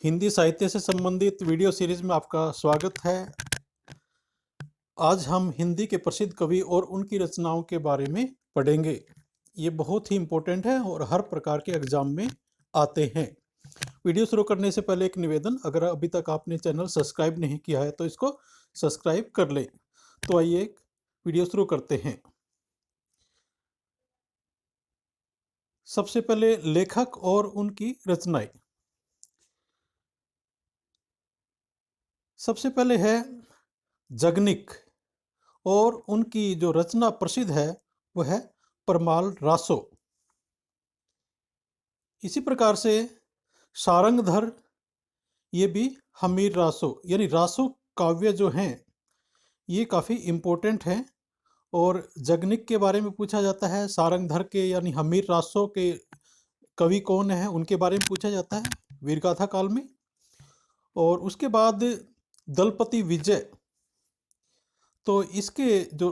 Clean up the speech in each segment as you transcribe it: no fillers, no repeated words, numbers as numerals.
हिंदी साहित्य से संबंधित वीडियो सीरीज में आपका स्वागत है। आज हम हिंदी के प्रसिद्ध कवि और उनकी रचनाओं के बारे में पढ़ेंगे। ये बहुत ही इम्पोर्टेंट है और हर प्रकार के एग्जाम में आते हैं। वीडियो शुरू करने से पहले एक निवेदन, अगर अभी तक आपने चैनल सब्सक्राइब नहीं किया है तो इसको सब्सक्राइब कर लें। तो आइए वीडियो शुरू करते हैं। सबसे पहले लेखक और उनकी रचनाएं। सबसे पहले है जगनिक और उनकी जो रचना प्रसिद्ध है वह है परमाल रासो। इसी प्रकार से सारंगधर, ये भी हमीर रासो, यानी रासो काव्य जो हैं ये काफ़ी इम्पोर्टेंट हैं। और जगनिक के बारे में पूछा जाता है, सारंगधर के यानी हमीर रासो के कवि कौन है उनके बारे में पूछा जाता है वीरगाथा काल में। और उसके बाद दलपति विजय, तो इसके जो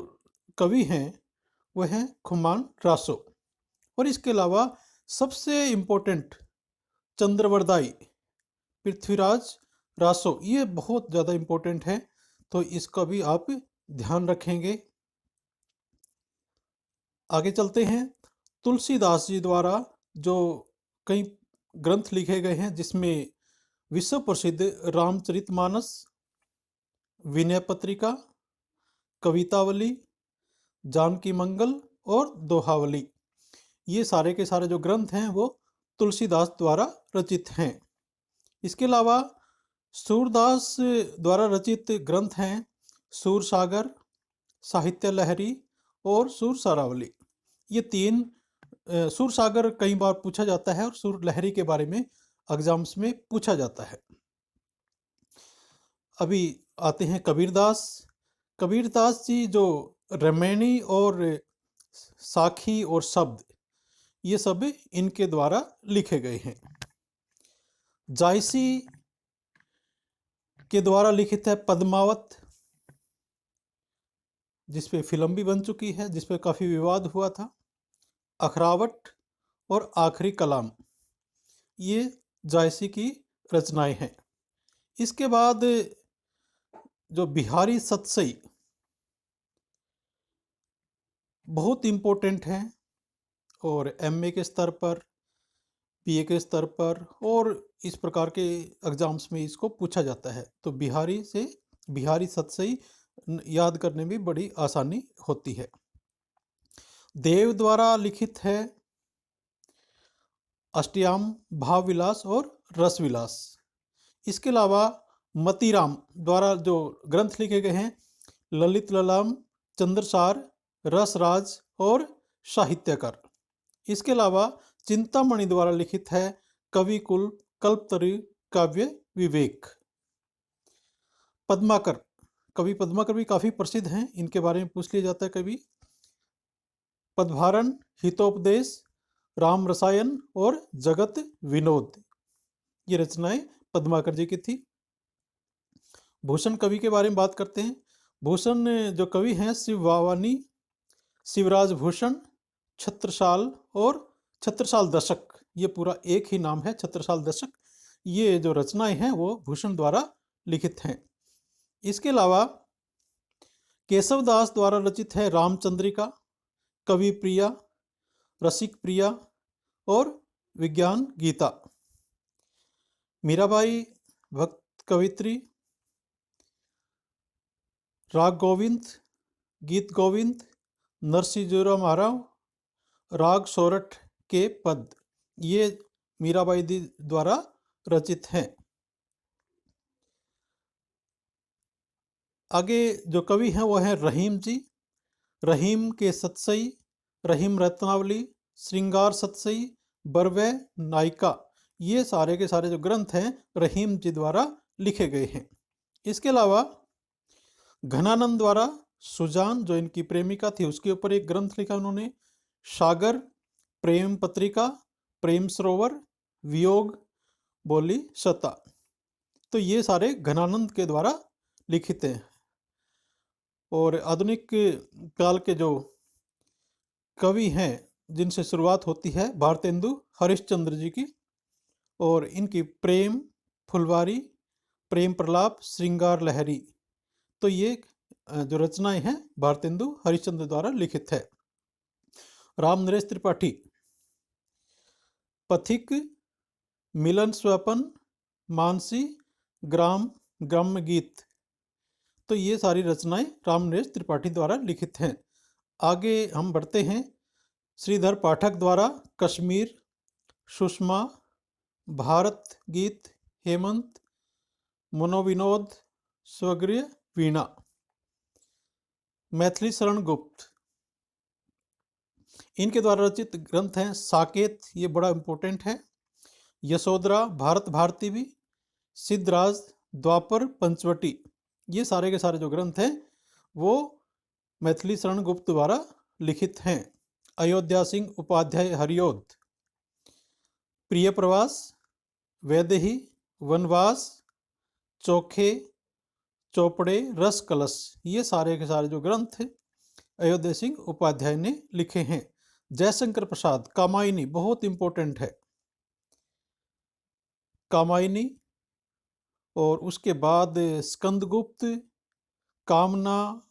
कवि हैं वह हैं खुमान रासो। और इसके अलावा सबसे इम्पोर्टेंट चंद्रवरदाई पृथ्वीराज रासो, ये बहुत ज़्यादा इम्पोर्टेंट है, तो इसका भी आप ध्यान रखेंगे। आगे चलते हैं। तुलसीदास जी द्वारा जो कई ग्रंथ लिखे गए हैं जिसमें विश्व प्रसिद्ध रामचरितमानस, विनय पत्रिका, कवितावली, जानकी मंगल और दोहावली, ये सारे के सारे जो ग्रंथ हैं वो तुलसीदास द्वारा रचित हैं। इसके अलावा सूरदास द्वारा रचित ग्रंथ हैं सूरसागर, साहित्य लहरी और सूर सारावली। ये तीन, सूरसागर कई बार पूछा जाता है और सूर लहरी के बारे में एग्जाम्स में पूछा जाता है। अभी आते हैं कबीरदास। कबीरदास जी जो रमैनी और साखी और शब्द, ये सब इनके द्वारा लिखे गए हैं। जायसी के द्वारा लिखित है पद्मावत, जिस पे फिल्म भी बन चुकी है, जिस पे काफ़ी विवाद हुआ था। अखरावट और आखिरी कलाम, ये जायसी की रचनाएं हैं। इसके बाद जो बिहारी सतसई बहुत इम्पोर्टेंट हैं और एमए के स्तर पर, पीए के स्तर पर और इस प्रकार के एग्जाम्स में इसको पूछा जाता है। तो बिहारी सतसई याद करने में बड़ी आसानी होती है। देव द्वारा लिखित है अष्टयाम, भाव विलास और रस विलास। इसके अलावा मतीराम द्वारा जो ग्रंथ लिखे गए हैं ललित ललाम, चंद्रसार, रसराज और साहित्यकर। इसके अलावा चिंतामणि द्वारा लिखित है कविकुल, कल्पतरु, काव्य विवेक। पद्माकर, कवि पद्माकर भी काफ़ी प्रसिद्ध हैं, इनके बारे में पूछ लिया जाता है कभी। पदभारण, हितोपदेश, राम रसायन और जगत विनोद, ये रचनाएं पद्माकर जी की थी। भूषण कवि के बारे में बात करते हैं। भूषण जो कवि हैं शिव वावानी, शिवराज भूषण, छत्रसाल और छत्रसाल दशक, ये पूरा एक ही नाम है छत्रसाल दशक। ये जो रचनाएं हैं वो भूषण द्वारा लिखित हैं। इसके अलावा केशवदास द्वारा रचित है रामचंद्रिका, कवि प्रिया, रसिक प्रिया और विज्ञान गीता। मीराबाई भक्त कवित्री, राग गोविंद, गीत गोविंद, नरसिंहजोरा महाराव, राग सोरठ के पद, ये मीराबाई द्वारा रचित हैं। आगे जो कवि हैं वो हैं रहीम जी। रहीम के सतसई, रहीम रत्नावली, श्रृंगार सतसई, बरवै, नायिका, ये सारे के सारे जो ग्रंथ हैं रहीम जी द्वारा लिखे गए हैं। इसके अलावा घनानंद द्वारा सुजान, जो इनकी प्रेमिका थी, उसके ऊपर एक ग्रंथ लिखा उन्होंने, सागर, प्रेम पत्रिका, प्रेम सरोवर, वियोग बोली सता। तो ये सारे घनानंद के द्वारा लिखित हैं। और आधुनिक काल के जो कवि हैं जिनसे शुरुआत होती है भारतेंदु हरिश्चंद्र जी की, और इनकी प्रेम, फुलवारी, प्रेम प्रलाप, श्रृंगार लहरी, तो ये जो रचनाएं हैं भारतेंदु हरिश्चंद्र द्वारा लिखित है। राम नरेश त्रिपाठी, पथिक, मिलन स्वपन, मानसी, ग्राम, ग्राम्य गीत, तो ये सारी रचनाएं राम नरेश त्रिपाठी द्वारा लिखित हैं। आगे हम बढ़ते हैं। श्रीधर पाठक द्वारा कश्मीर, सुषमा, भारत गीत, हेमंत, मनोविनोद, स्वगृह, वीणा। मैथिली शरण गुप्त, इनके द्वारा रचित ग्रंथ हैं साकेत, ये बड़ा इंपॉर्टेंट है, यशोधरा, भारत भारती भी, सिद्धराज, द्वापर, पंचवटी, ये सारे के सारे जो ग्रंथ हैं वो मैथिली शरण गुप्त द्वारा लिखित हैं। अयोध्या सिंह उपाध्याय हरिओद, प्रिय प्रवास, वैदेही, वनवास, चोखे, चौपड़े, रस कलश, ये सारे के सारे जो ग्रंथ अयोध्या सिंह उपाध्याय ने लिखे हैं। जयशंकर प्रसाद, कामायनी, बहुत इंपॉर्टेंट है, कामायनी, और उसके बाद स्कंदगुप्त, कामना,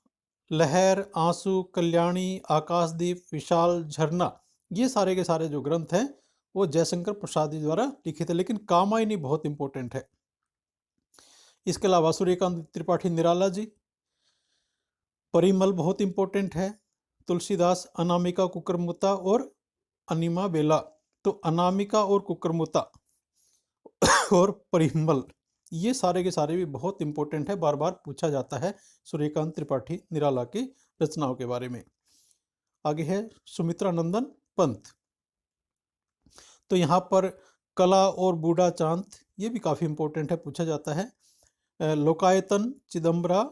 लहर, आंसू, कल्याणी, आकाशदीप, विशाल, झरना, ये सारे के सारे जो ग्रंथ हैं वो जयशंकर प्रसाद जी द्वारा लिखित है, लेकिन कामायनी बहुत इंपॉर्टेंट है। इसके अलावा सूर्यकांत त्रिपाठी निराला जी, परिमल बहुत इंपॉर्टेंट है, तुलसीदास, अनामिका, कुकरमुता और अनिमा बेला, तो अनामिका और कुकरमुता और परिमल, ये सारे के सारे भी बहुत इंपॉर्टेंट है, बार बार पूछा जाता है सूर्यकांत त्रिपाठी निराला की रचनाओं के बारे में। आगे है सुमित्रा नंदन पंत, तो यहाँ पर कला और बूढ़ा चांद, ये भी काफ़ी इंपॉर्टेंट है, पूछा जाता है। लोकायतन, चिदम्बरा,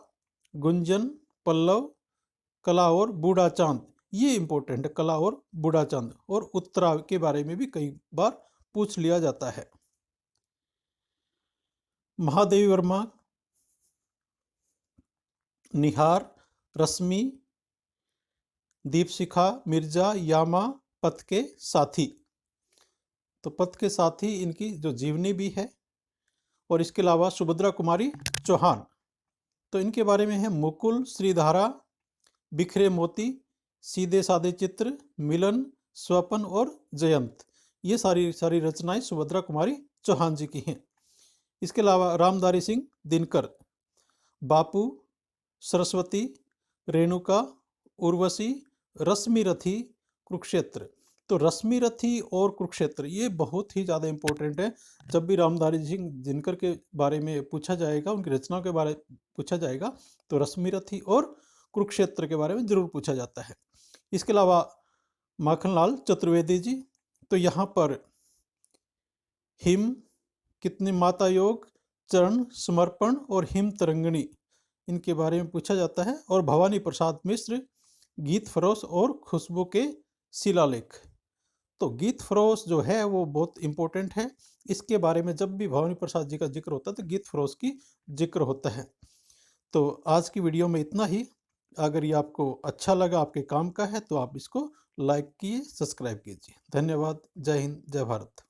गुंजन, पल्लव, कला और बूढ़ा चांद, ये इंपॉर्टेंट है, कला और बूढ़ा चांद, और उत्तरा के बारे में भी कई बार पूछ लिया जाता है। महादेवी वर्मा, निहार, रश्मि, दीपशिखा, मिर्जा, यामा, पथ के साथी, तो पथ के साथी इनकी जो जीवनी भी है। और इसके अलावा सुभद्रा कुमारी चौहान, तो इनके बारे में है मुकुल, श्रीधारा, बिखरे मोती, सीधे साधे चित्र, मिलन, स्वपन और जयंत, ये सारी सारी रचनाएं सुभद्रा कुमारी चौहान जी की हैं। इसके अलावा रामधारी सिंह दिनकर, बापू, सरस्वती, रेणुका, उर्वशी, रश्मिरथी, कुरुक्षेत्र, तो रश्मिरथी और कुरुक्षेत्र ये बहुत ही ज़्यादा इंपॉर्टेंट है। जब भी रामधारी सिंह दिनकर के बारे में पूछा जाएगा, उनकी रचनाओं के बारे में पूछा जाएगा, तो रश्मिरथी और कुरुक्षेत्र के बारे में जरूर पूछा जाता है। इसके अलावा माखनलाल चतुर्वेदी जी, तो यहाँ पर हिम, कितने माता योग, चरण समर्पण और हिम तरंगिणी, इनके बारे में पूछा जाता है। और भवानी प्रसाद मिश्र, गीत फरोश और खुशबू के शिलालेख, तो गीत फरोश जो है वो बहुत इंपॉर्टेंट है, इसके बारे में जब भी भवानी प्रसाद जी का जिक्र होता है तो गीत फरोश की जिक्र होता है। तो आज की वीडियो में इतना ही। अगर ये आपको अच्छा लगा, आपके काम का है, तो आप इसको लाइक कीजिए, सब्सक्राइब कीजिए। धन्यवाद। जय हिंद, जय भारत।